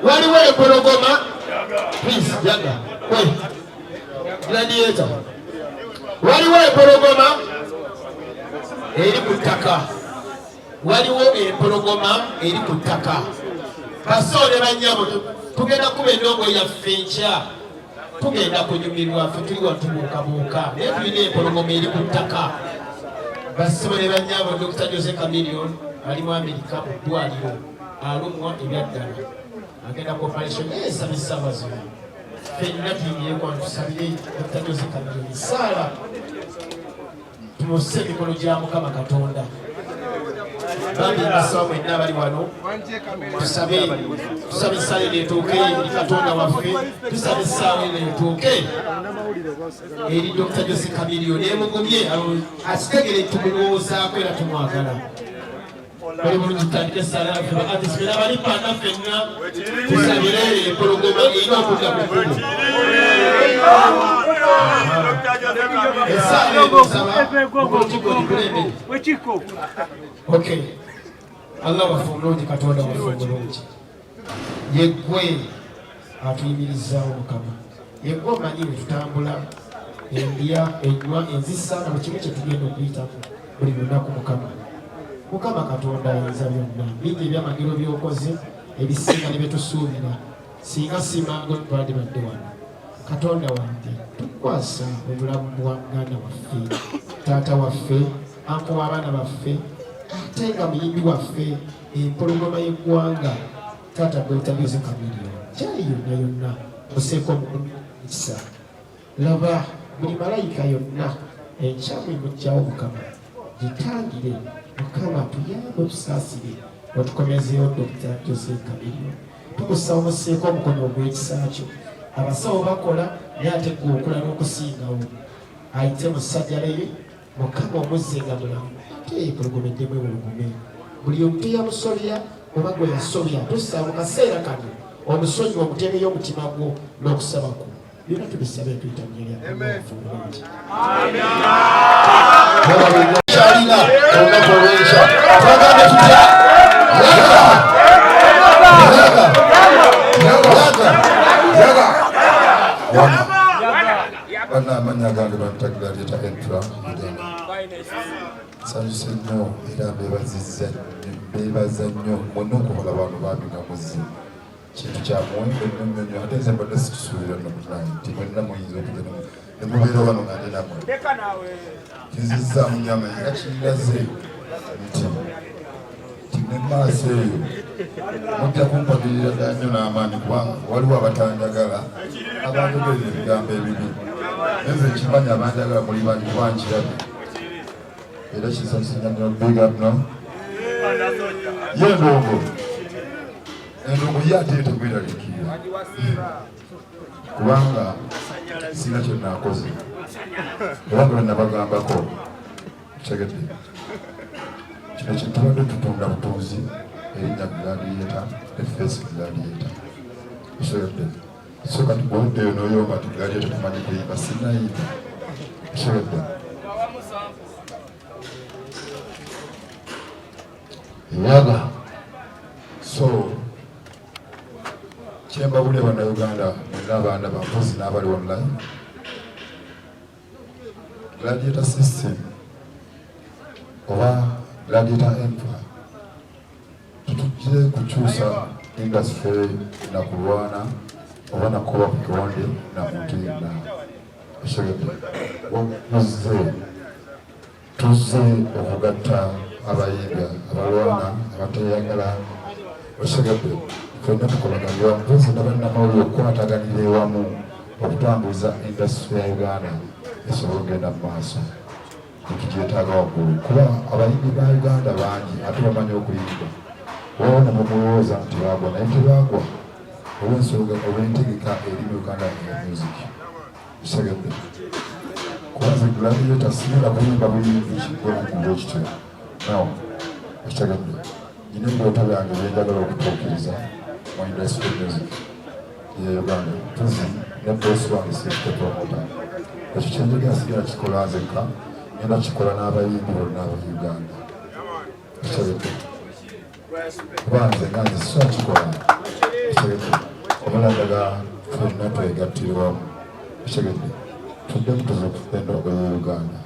waliwo empologoma please jaga wait gladiator waliwo empologoma eri ku ttaka waliwo empologoma eri ku ttaka basoole bannyabo tugenda kuba endongo yaffe nkya tugenda kunyumirwa ffe tuli watubuukabuuka naye tulina empologoma eri ku ttaka basoole bannyabo Dr. Jose Chameleone ali mu Amerika mu ddwaliro alumwa ebyaddala agenda ku operation esabisa abazungu fenna tuyingireko tusabire Dr. Jose Chameleone saala tumuse emikono gya Mukama Katonda bambi basaba mwenna abali wano tusabe essaawa eno etuuke eri Katonda waffe tusabe essaawa eno etuuke eri Dr. Jose Chameleone emugumye akitegere tumulowoozaako era tumwagala bali bulungi tutandike essala yaffe bakatisibera balipanda ffenna tusabire empologoma erina okudda ku kkubo essaawa eno saba olukiiko likulembere okay Allah waffe omulungi Katonda waffe omulungi yeggwe atuyimirizaawo Mukama yeggwe omanyi we tutambula endya enywa enzisa na buli kimu kye tugenda okuyitamu buli lunaku Mukama Katonda ayinza byonna bingi ebyamagero by'okoze ebisinga ne byetusuubira singa simangu twandibadde wano Katonda wange tukwasa obulamu bwa mwana waffe taata waffe anko w'abaana baffe ate nga muyimbi waffe empologoma y'eggwanga taata Dr. Jose Chameleone gyali yonna yonna oseeko omukisa laba buli malayika yonna enkyamu emugyawo Mukama gitangire Mukama tuyambe tusaasire otukomezeewo Dr. Jose Chameleone tukusaba omuseeko omukono ogw'ekisa kyo abasawo bakola naye ate gwe okula n'okusingawo ayite musajja leye Mukama omuzze nga mulamu ate empologoma eddemu ewulugume buli omuntu yamusobya oba gwe yasobya tusaba mu kaseera kano omusonyi omuteereyo omutima gwo n'okusaba kwo byonna tubisabe tuyita mu nnya lya bulungi kyalina olunaku olw'enkya twagambe tutya bana amanya gange bantagala lyeta entra sanyuse nnyo era beebaza nnyo mwonna okukola bantu babinga muzzi kintu kya muwendo nnyo nnyo ate nze mbadde situsuubira nomunayi nti mwenna muyinza okujja ne mubeera wano nga nte namwe kinzizzaamu nnyo amanyi nga kindaze nti nemaaso eyo mujja kumpagirira ddala nnyo n'amaanyi kubanga waliwo abatanjagala abanjogerera ebigambo ebibi enze nkimanyi abanjagala muli bangi kubankirabye era kisanyusa nnyo big up no ye endongo ye ate tegweraliikirira kubanga sina kye naakoze kubanga bennabagambako kitegedde kino kyetubadde tutunda butunzi erinnya gladiator ne face gladiator kitegedde so kati bwoddeyo n'oyomba ti gladiator tumanyi kuyimba sinayimba kitegedde eyaga so kyembabule bannayuganda mwenna abaana bampozi n'abali online gladiator system oba gladiator empire tutujje kukyusa industry na kulwana oba nakuba ku kiwonde na muntu yenna ekigedde tuzze okugatta abayimbi abalwana abateyagala ekigedde ffenna tukolaganira mpozi nabannamawulire okukwataganira ewamu okutambuza industry ya Uganda esobola okugenda mu maaso tukyetaaga waggulu kuba abayimbi ba Uganda bangi ate bamanyi okuyimba wabona mumulowooza nti baagwa naye tebaagwa olw'ensonga olw'entegeka eri mu Uganda music kisegedde kubaze gladiator sigenda kuyimba buyimbi kikwemukuba ekityo naw ekitegedde nyina ebirooto byange byenjagala okutuukiriza mu industry music ye Uganda tuzi ne boss wange sifte promota ekyo kyenjagala sigenda kikola nzekka ngenda kikola n'abayimbi bonna aba Uganda kitegedde kuba nze nga nze sisakikola gattibwamu kitegedde tudde mutuze okugenda okwera Uganda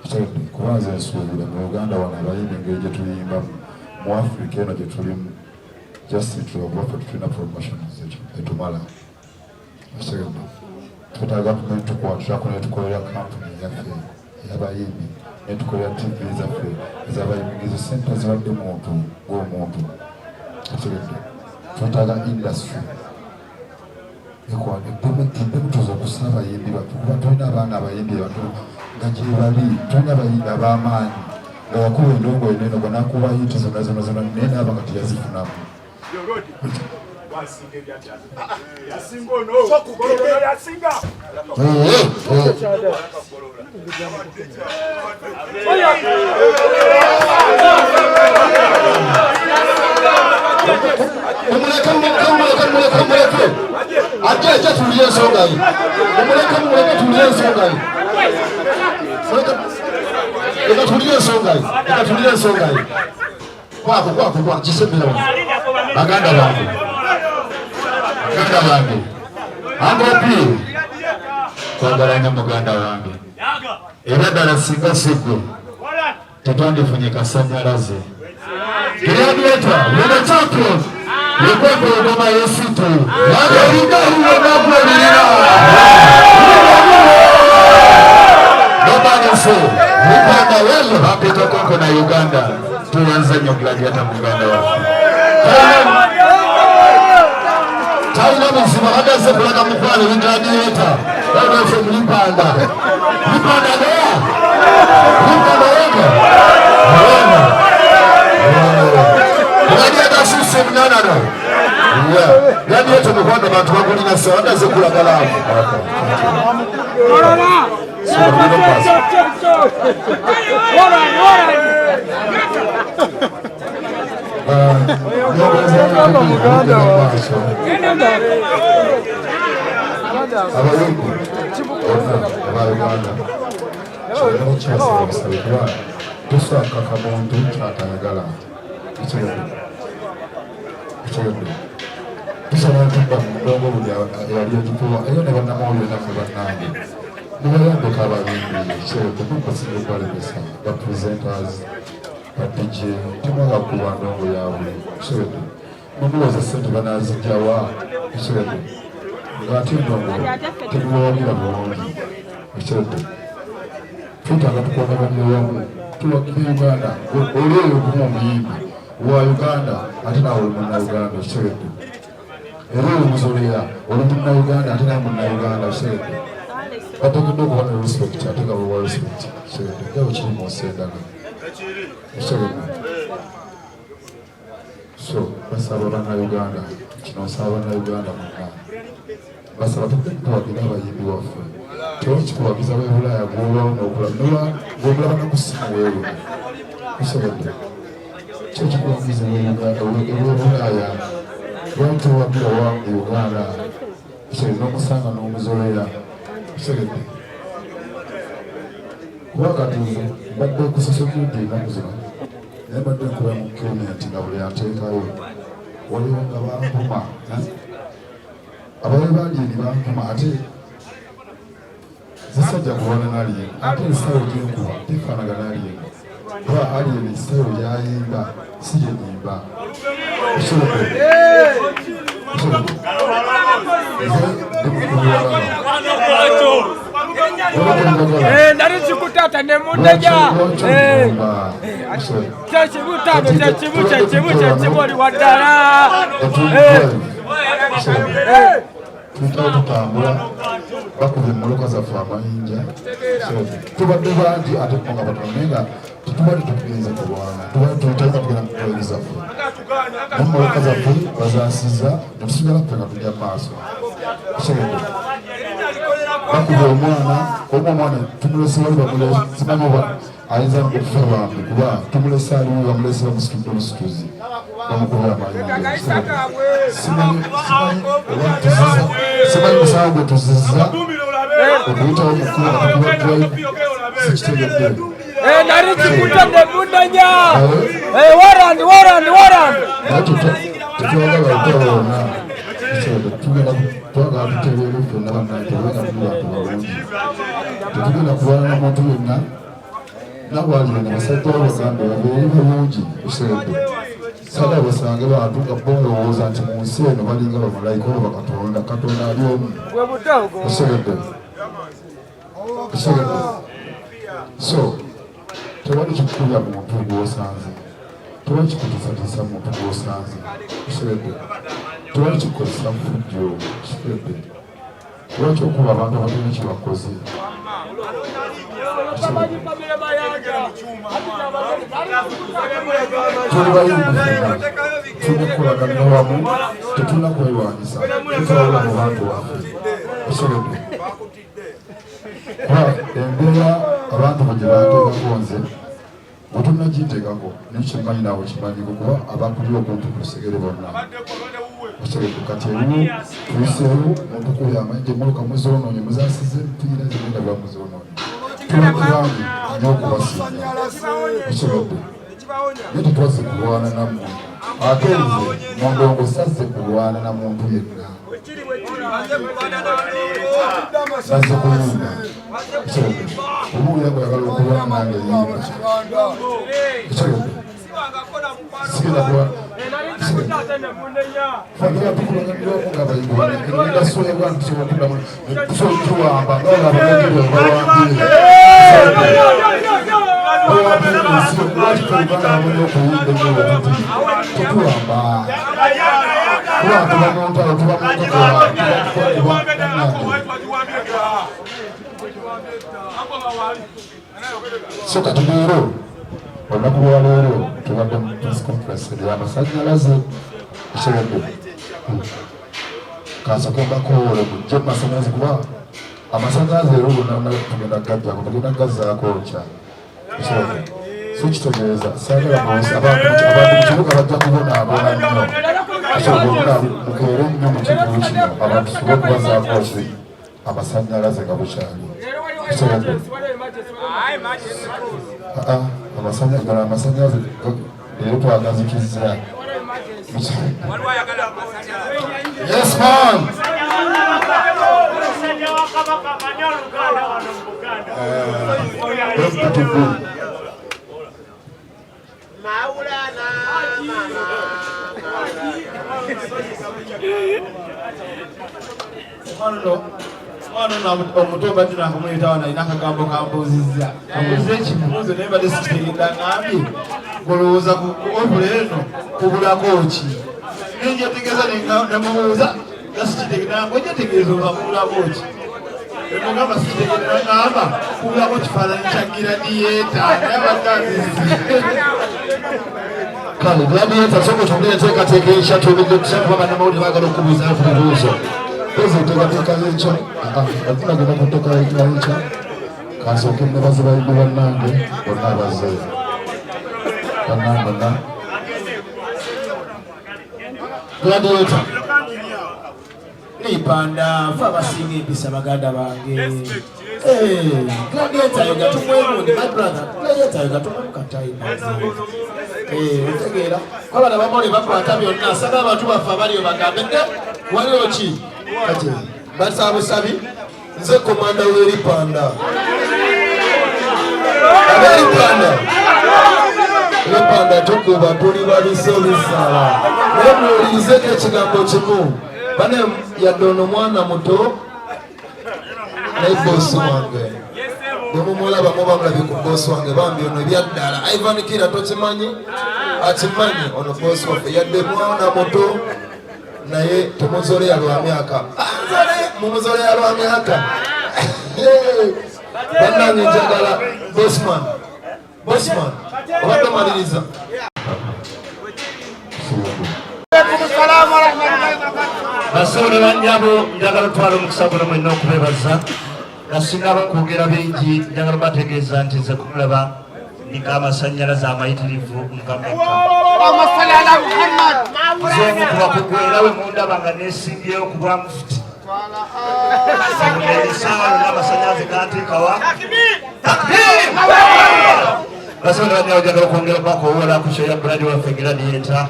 kitegedde kubanza ensuubira mu Uganda wano abayimbi engeri gye tuyimbamu mu Africa eno gye tulimu just tuwafe tulina promotions etumala kitegedde twetaaga tukwatulako netukolera kampuni yaffe y'abayimbi netukolera TV zaffe ez'abayimbi ezo sente ziwadde muntu ng'omuntu kitegedde twetaaga industry emutuza okusa abayimbi baffe kuba tulina abaana abayimbi bato nga gye bali tulina abayimbi ab'amaanyi nga yakuba endongo eneno ganakuba yite zonna zonna zonna naye naaba nga teyazifunamu Aja tulie ensonga ye. Muleke tulie ensonga ye. Leka tulie ensonga ye. Leka tulie ensonga ye. Kwako kisembera wano. Baganda bange. Angopi. Kwagala nnyo muganda wange. Era ddala singa sigwe. Tetwandifunye kasannyalaze. Gladiator, you're the champion. You're going to go by your feet. Nobody say, Uganda, well, happy to go to Uganda. To answer your gladiator, Uganda. China is the others of Lagamukwana, the gladiator. That is from Lipanda. Lipanda there. Lipanda there. Gladiator system, no. Yeah. Gladiator, the one about one in a son, as a Kulagala. Tusaba ntumba mudongo buli yali etukuba eyo ne bannamawulire naffe bannange mubayambeko abayimbi kitegedde mukosinga okwalemesa ba presenters ba DJ temwala kuba ndongo yaabwe kitegedde mumuwoza sente banazijjawa kitegedde ng'ate endongo temubawagira bulungi kitegedde twetaaga tukwagaganya wamu tuwagira Uganda oli oyo okumu omuyimbi wa Uganda ate nawe oli munnauganda kitegedde era olumuzolera oli munnauganda ate nawe munnauganda kitegedde bateekeddwa okuba ne respect ate nga wewa respect kitegedde ngabo kiri mu nsi endala kitegedde so basaba bannauganda kino nsaba bannauganda monna basaba tuwagira abayimbi waffe tewakikubagiza webulaya gwolwawo n'okulaba ng'omulaba nakusimu weewe kitegedde kyekikubagiza ewebulaya lwaki owagira wange Uganda kitegedde n'omusanga n'omuzolera kitegedde kuba kati mbadde ku social media ennaku zino naye mbadde nkuba mu comment nga buli anteekayo waliwo nga bampuma abawe balyeni bampuma ate zisajja kulwana n'alyenga ate esitayo gyenkuba tefaanagana alyenga kuba alyeni esitayo gyayimba si gye nyimba nari chikutata nemundeja chechibu liwadala tutambula bakuba emmoloka zaffe amayinja tubadde bangi ate nga batonaye tetubadde tugenze kulwana tubadde tutayina tugenda mukulagi zaffe nemmoloka zaffe bazasiza netusigala ffe nga tujja maaso bakuba omwana tumulese wali bamulesimanyi oba ayinza okufa bambi kuba tumulese aliwo bamulese bamusitudde omusituzi bamukubira amayinja simanyi musawo gwe tuziza okuyitawo mukulu sikitegedde nari chikutande mundanya warandi tetwagala utawoona tugenda twagala tutereere ffenna bannange wega mubantu balungi tetugenda kulwana n'omuntu yenna nabwalire ne basajja babagambe babeere bulungi buseedde sada basange bantu nga bolowooza nti mu nsi eno balinga bamalayika oba bakatonda katonda ali omu buseedde so tewali kikukulya muntu gwosanze tewali kikutiisatiisa muntu gwosanze buseedde tewali kikukozesa mufujjo kifedde lwaki okuba abantu abalina kyebakoze tuli bayimufuna tulina wamu tetulina kwewanyisa tutawula mu bantu waffe osobodde kuba embeera abantu bwe gye banteekako nze bwe tunnagiteekako nekimanyi naawe kimanyiko kuba abakuli okuntu ku lusegere bonna osobodde kati ebimu tuyiseewo mutukuli amanje muluka muzoonoonye muzasize empiira zigenda bwa muzoonoonye tulamulangi n'okubasinya osobodde naye tetwazze kulwana nammwe ate nze mondongo sazze kulwana na muntu yenna sazze kuyimba osobodde obuulira bweyagala okulwana nange yimba osobodde sigenda kuwa fagira tukulangirwamu nga bayigwanengasoyebwa ntusobokulamu tuwamba ngaolabagagere obawambire tutuwamba kuba tubamuntalo so kati leero olunaku lwaleero tubadde mu press conference ery'amasanyalaze ekiredde kansooke mbakoowole bujje mu masanyalaze kuba amasanyalaze leero gonna tugenda gajjako tugenda gazzaako nkya ekiredde so kitegeeza saagala abantu mu kibuga bajja kubonaabona nnyo ekyobona mukeere nnyo mu kitundu kino abantu tusobe okubazaako ki amasanyalaze nga bukyali ekiredde amasanyalaze leero twagazikizza yes man omutomba tinakumuyitawo nalina akagambo kambuuzizza kambuuza ekibuuzo naye badde sikitegeera ngambye golowooza ku ovula eno kubulako ki nenjetegeeza nemubuuza nga sikitegeera ngwenjetegeeza oba kubulako ki emugamba sikitegeera ngamba kubulako kifaananyi kya giradiyeta naye abaddandizi kale giradiyeta soko tongere enteekateeka enshatu ebikuba bannamawulire baagala okubuuzayo ku bibuuzo ezenteekateeka yenkya atinagenda ku nteekateeka yenkya kansooke nebaze bayimbi bannange bonna abaze bannangonna gladiator nipanda nfe abasinga empisa baganda bange gladiator yo gatumwemundi my brother gladiator yo gatumwemukatayinaze otegeera kwabana bamole bakwata byonna asaba abantu baffe abaliyo bagambe ne waliwo ki kati basabusabi nze komanda w'eripanda aberipanda eripanda tukuba tuli babise bisala naye muwulirizeko ekigambo kimu bane yadde ono mwana muto naye bosi wange bwemumulaba mubamulabye ku bosi wange bambi ono ebyaddala Ivan Kira tokimanyi akimanyi ono bosi waffe yadde mwana muto naye tumuzoleya lwa myaka mumuzoleya lwa myaka bannange njagala bosman obadde omaliriza basore banjabo njagala twala omukisa guno mwenna okubebaza nasinga bakwogera bingi njagala bategeeza nti nze kumulaba nika amasanyalaze amayitirivu nze okubakugwera we mundaba nga nesimbyeyo kubwa mufuti erisaawa yonna amasanyalaze ganteekawa basore banjabo njagala okwongera bakoowola ku kyo ya buladi waffe Gladiator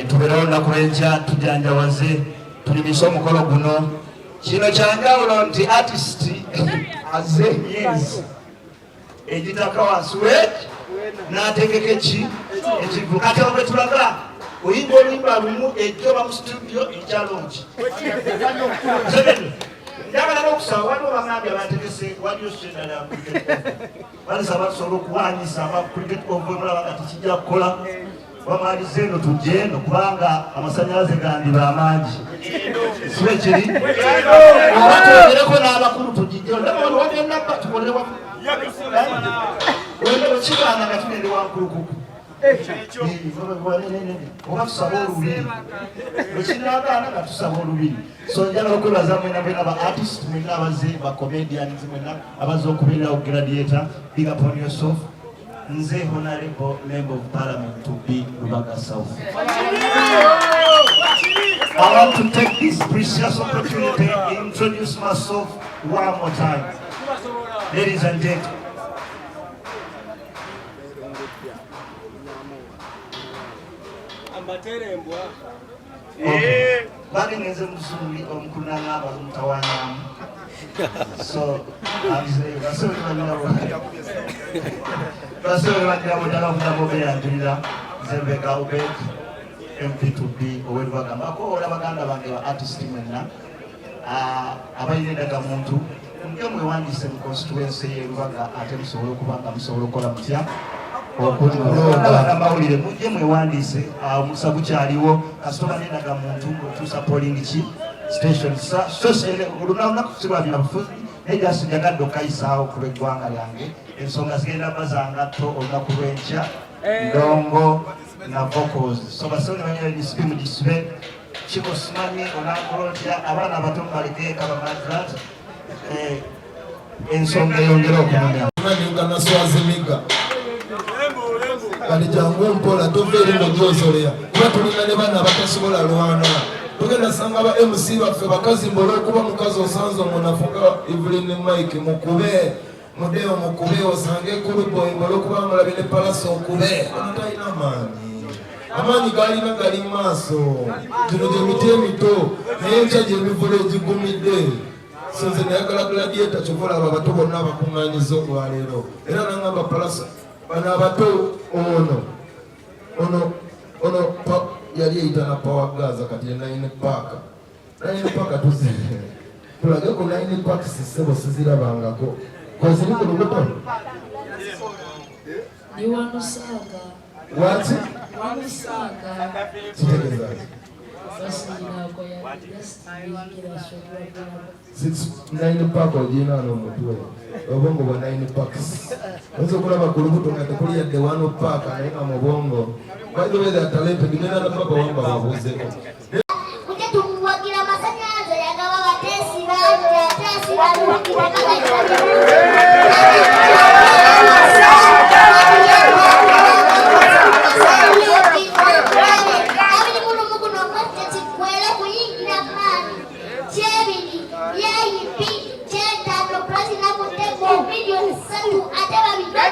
tubeerewo olunaku lw'enkya tujanjawaze tulimise omukolo guno. Kino kyanjawulo nti artist aze yes egitaka wansi n'ategeka ekivu kati obwe tulaga oyimba oluyimba lumu ejjoba mu studio ekyalonki njagala n'okusaba waliwo bamambya bategese waliyo sendala balisaba tusobola okuwanyisa cricket over mulaba nga tekijja kukola bamalize eno tujje eno kubanga amasanyalaze gandiba amangi sibe kiri obatwogereko n'abakulu tugijje wagenda tukolewa wekibaana nga tugende wankulukuku oba tusaba olubiri ekinagaana nga tusaba olubiri so njagala okwebaza mwena mwena ba artist mwena abaze ba comedians mwena abaze okubeerera okugradiata big up on yourself. Nze Honorable Member of Parliament to be Lubaga South. I want to take this precious opportunity to introduce myself one more time. Ladies and gentlemen. Bali ngenze muzuri omkunanga abamutawana. So I'm saying that's what I know. That's what I know. Zebeka Obed MP2B Owelwaga Mako Olabaganda bange ba artist mwenna abayindaga muntu nge mwewandise mu constituency y'Olubaga ate musobola okubanga musobola okukola mutya okulonda amawulire mujje mwewandise omusa gukyaliwo kasitoma nendaga muntu otuusa polling ki station olunaku kusibwa byabufuzi nejasi njagadde okayisaawo kuba eggwanga lyange ensonga zigenda bazanga to olunaku lw'enkya ndongo na vocals so basoni banyere disipi mu disibe chiko simani onakolotya abaana abato mubalikeeka bamadrat ensonga eyongera okumanya nga naswazimiga kati jangu empola toveeri ng'ogyosolera kuba tulina ne baana abatasobola lwana tugenda sanga ba MC baffe bakazi mbola okuba mukazi osanze omunafuga Evelyn Mike mukube mudeo mukube osange kuluboy mbola okuba mulabi ne palaso okube omutalina amaanyi gali maaso gino gye miti emito naye nkya gye mivule egigumidde sinze nayagala gladiator kyokola abo abato bonna abakuŋŋaanyiza olwaleero era nangamba palaso bano abato ono yali eyitana power gaza kati ye 9 paaka tuze tulage ku 9 packs sebo sizirabangako koziri ku lubuto ni wanusaga wati wanusaga kitegezaaki basinako ya yingira shobora 9 pack ogina ano omutwe obongo bwa 9 packs oyinza okulaba ku lubuto nga tekuli yadde 1 pack naye nga mubongo by the way that talent genda na papa wamba babuuzeko kuje tumuwagira amasannyalaze yagaba batesi balungi Ate babijja